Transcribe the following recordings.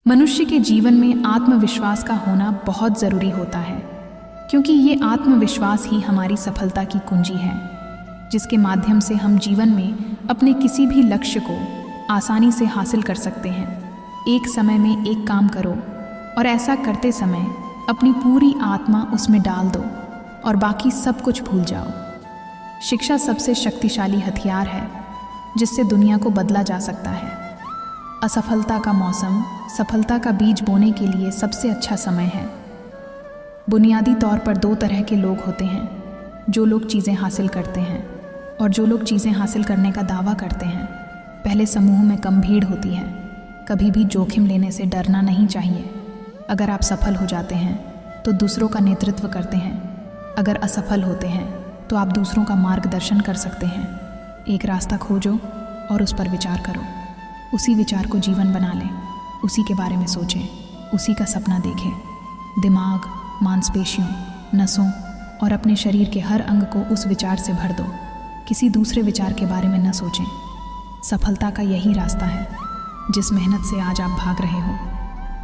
मनुष्य के जीवन में आत्मविश्वास का होना बहुत ज़रूरी होता है, क्योंकि ये आत्मविश्वास ही हमारी सफलता की कुंजी है, जिसके माध्यम से हम जीवन में अपने किसी भी लक्ष्य को आसानी से हासिल कर सकते हैं। एक समय में एक काम करो और ऐसा करते समय अपनी पूरी आत्मा उसमें डाल दो और बाकी सब कुछ भूल जाओ। शिक्षा सबसे शक्तिशाली हथियार है जिससे दुनिया को बदला जा सकता है। असफलता का मौसम सफलता का बीज बोने के लिए सबसे अच्छा समय है। बुनियादी तौर पर दो तरह के लोग होते हैं, जो लोग चीज़ें हासिल करते हैं और जो लोग चीज़ें हासिल करने का दावा करते हैं। पहले समूह में कम भीड़ होती है। कभी भी जोखिम लेने से डरना नहीं चाहिए। अगर आप सफल हो जाते हैं तो दूसरों का नेतृत्व करते हैं, अगर असफल होते हैं तो आप दूसरों का मार्गदर्शन कर सकते हैं। एक रास्ता खोजो और उस पर विचार करो। उसी विचार को जीवन बना लें, उसी के बारे में सोचें, उसी का सपना देखें। दिमाग, मांसपेशियों, नसों और अपने शरीर के हर अंग को उस विचार से भर दो। किसी दूसरे विचार के बारे में न सोचें। सफलता का यही रास्ता है। जिस मेहनत से आज आप भाग रहे हो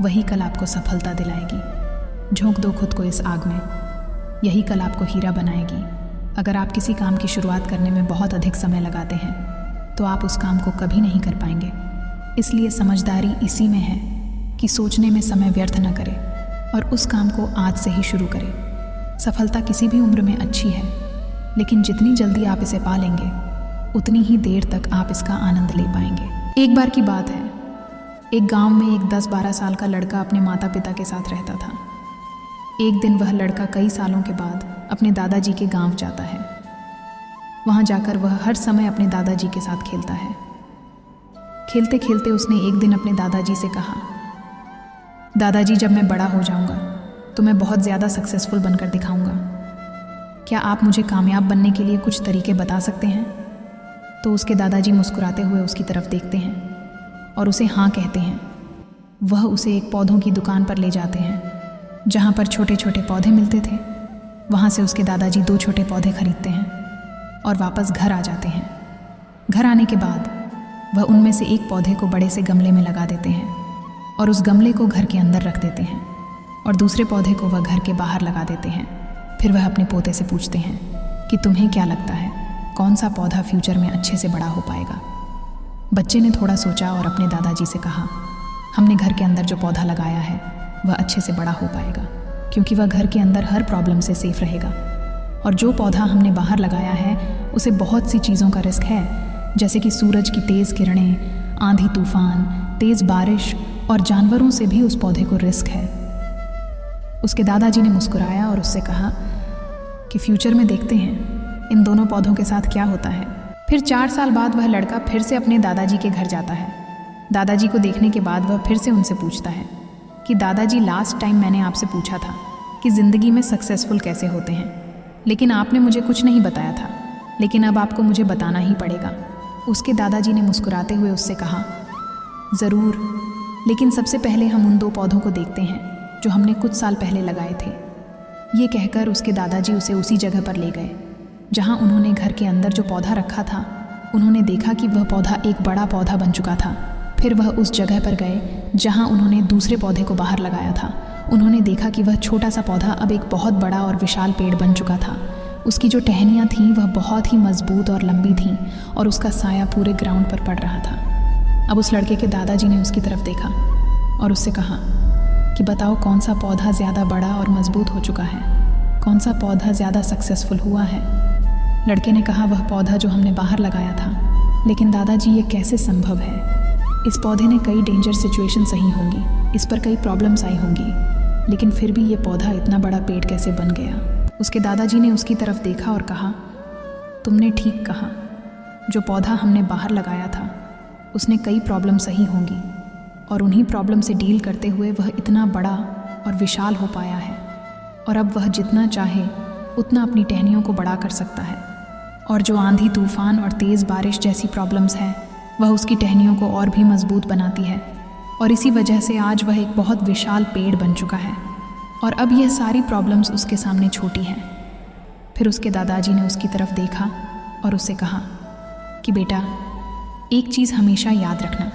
वही कल आपको सफलता दिलाएगी। झोंक दो खुद को इस आग में, यही कल आपको हीरा बनाएगी। अगर आप किसी काम की शुरुआत करने में बहुत अधिक समय लगाते हैं तो आप उस काम को कभी नहीं कर पाएंगे। इसलिए समझदारी इसी में है कि सोचने में समय व्यर्थ न करें और उस काम को आज से ही शुरू करें। सफलता किसी भी उम्र में अच्छी है, लेकिन जितनी जल्दी आप इसे पा लेंगे उतनी ही देर तक आप इसका आनंद ले पाएंगे। एक बार की बात है, एक गांव में एक 10-12 साल का लड़का अपने माता पिता के साथ रहता था। एक दिन वह लड़का कई सालों के बाद अपने दादाजी के गांव जाता है। वहां जाकर वह हर समय अपने दादाजी के साथ खेलता है। खेलते खेलते उसने एक दिन अपने दादाजी से कहा, दादाजी, जब मैं बड़ा हो जाऊंगा तो मैं बहुत ज़्यादा सक्सेसफुल बनकर दिखाऊंगा। क्या आप मुझे कामयाब बनने के लिए कुछ तरीके बता सकते हैं? तो उसके दादाजी मुस्कुराते हुए उसकी तरफ देखते हैं और उसे हाँ कहते हैं। वह उसे एक पौधों की दुकान पर ले जाते हैं जहाँ पर छोटे छोटे पौधे मिलते थे। वहाँ से उसके दादाजी 2 छोटे पौधे खरीदते हैं और वापस घर आ जाते हैं। घर आने के बाद वह उनमें से एक पौधे को बड़े से गमले में लगा देते हैं और उस गमले को घर के अंदर रख देते हैं और दूसरे पौधे को वह घर के बाहर लगा देते हैं। फिर वह अपने पोते से पूछते हैं कि तुम्हें क्या लगता है, कौन सा पौधा फ्यूचर में अच्छे से बड़ा हो पाएगा? बच्चे ने थोड़ा सोचा और अपने दादाजी से कहा, हमने घर के अंदर जो पौधा लगाया है वह अच्छे से बड़ा हो पाएगा, क्योंकि वह घर के अंदर हर प्रॉब्लम से सेफ रहेगा। और जो पौधा हमने बाहर लगाया है उसे बहुत सी चीज़ों का रिस्क है, जैसे कि सूरज की तेज़ किरणें, आंधी तूफान, तेज़ बारिश और जानवरों से भी उस पौधे को रिस्क है। उसके दादाजी ने मुस्कुराया और उससे कहा कि फ्यूचर में देखते हैं इन दोनों पौधों के साथ क्या होता है। फिर 4 साल बाद वह लड़का फिर से अपने दादाजी के घर जाता है। दादाजी को देखने के बाद वह फिर से उनसे पूछता है कि दादाजी, लास्ट टाइम मैंने आपसे पूछा था कि ज़िंदगी में सक्सेसफुल कैसे होते हैं, लेकिन आपने मुझे कुछ नहीं बताया था, लेकिन अब आपको मुझे बताना ही पड़ेगा। उसके दादाजी ने मुस्कुराते हुए उससे कहा, ज़रूर, लेकिन सबसे पहले हम उन 2 पौधों को देखते हैं जो हमने कुछ साल पहले लगाए थे। ये कहकर उसके दादाजी उसे उसी जगह पर ले गए जहाँ उन्होंने घर के अंदर जो पौधा रखा था। उन्होंने देखा कि वह पौधा एक बड़ा पौधा बन चुका था। फिर वह उस जगह पर गए जहाँ उन्होंने दूसरे पौधे को बाहर लगाया था। उन्होंने देखा कि वह छोटा सा पौधा अब एक बहुत बड़ा और विशाल पेड़ बन चुका था। उसकी जो टहनियाँ थीं वह बहुत ही मजबूत और लंबी थीं और उसका साया पूरे ग्राउंड पर पड़ रहा था। अब उस लड़के के दादाजी ने उसकी तरफ देखा और उससे कहा कि बताओ, कौन सा पौधा ज़्यादा बड़ा और मजबूत हो चुका है, कौन सा पौधा ज़्यादा सक्सेसफुल हुआ है? लड़के ने कहा, वह पौधा जो हमने बाहर लगाया था। लेकिन दादाजी, ये कैसे संभव है? इस पौधे ने कई डेंजर सिचुएशन सही होंगी, इस पर कई प्रॉब्लम्स आई होंगी, लेकिन फिर भी ये पौधा इतना बड़ा पेड़ कैसे बन गया? उसके दादाजी ने उसकी तरफ देखा और कहा, तुमने ठीक कहा, जो पौधा हमने बाहर लगाया था उसने कई प्रॉब्लम सही होंगी और उन्हीं प्रॉब्लम से डील करते हुए वह इतना बड़ा और विशाल हो पाया है। और अब वह जितना चाहे उतना अपनी टहनियों को बड़ा कर सकता है। और जो आंधी तूफान और तेज़ बारिश जैसी प्रॉब्लम्स हैं वह उसकी टहनियों को और भी मजबूत बनाती है। और इसी वजह से आज वह एक बहुत विशाल पेड़ बन चुका है और अब यह सारी प्रॉब्लम्स उसके सामने छोटी हैं। फिर उसके दादाजी ने उसकी तरफ देखा और उससे कहा कि बेटा, एक चीज़ हमेशा याद रखना,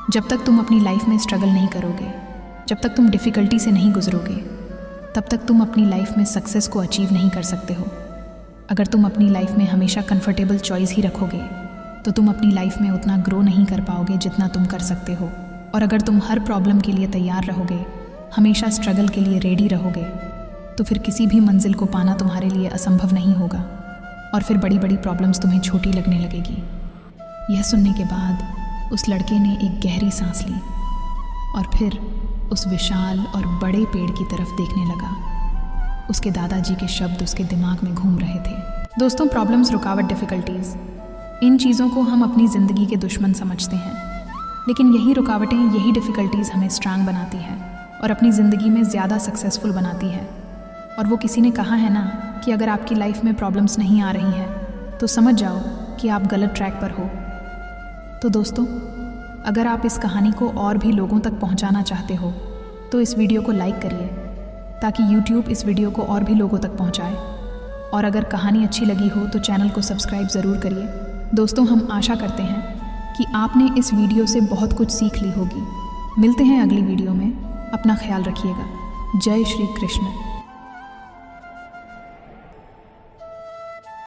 जब तक तुम अपनी लाइफ में स्ट्रगल नहीं करोगे, जब तक तुम डिफ़िकल्टी से नहीं गुजरोगे, तब तक तुम अपनी लाइफ में सक्सेस को अचीव नहीं कर सकते हो। अगर तुम अपनी लाइफ में हमेशा कंफर्टेबल चॉइस ही रखोगे तो तुम अपनी लाइफ में उतना ग्रो नहीं कर पाओगे जितना तुम कर सकते हो। और अगर तुम हर प्रॉब्लम के लिए तैयार रहोगे, हमेशा स्ट्रगल के लिए रेडी रहोगे, तो फिर किसी भी मंजिल को पाना तुम्हारे लिए असंभव नहीं होगा और फिर बड़ी बड़ी प्रॉब्लम्स तुम्हें छोटी लगने लगेगी। यह सुनने के बाद उस लड़के ने एक गहरी सांस ली और फिर उस विशाल और बड़े पेड़ की तरफ देखने लगा। उसके दादाजी के शब्द उसके दिमाग में घूम रहे थे। दोस्तों, प्रॉब्लम्स, रुकावट, डिफ़िकल्टीज़, इन चीज़ों को हम अपनी ज़िंदगी के दुश्मन समझते हैं, लेकिन यही रुकावटें, यही डिफ़िकल्टीज़ हमें स्ट्रांग बनाती है और अपनी ज़िंदगी में ज़्यादा सक्सेसफुल बनाती है। और वो किसी ने कहा है ना कि अगर आपकी लाइफ में प्रॉब्लम्स नहीं आ रही हैं तो समझ जाओ कि आप गलत ट्रैक पर हो। तो दोस्तों, अगर आप इस कहानी को और भी लोगों तक पहुंचाना चाहते हो तो इस वीडियो को लाइक करिए ताकि YouTube इस वीडियो को और भी लोगों तक पहुंचाए। और अगर कहानी अच्छी लगी हो तो चैनल को सब्सक्राइब ज़रूर करिए। दोस्तों, हम आशा करते हैं कि आपने इस वीडियो से बहुत कुछ सीख ली होगी। मिलते हैं अगली वीडियो में। अपना ख्याल रखिएगा। जय श्री कृष्ण।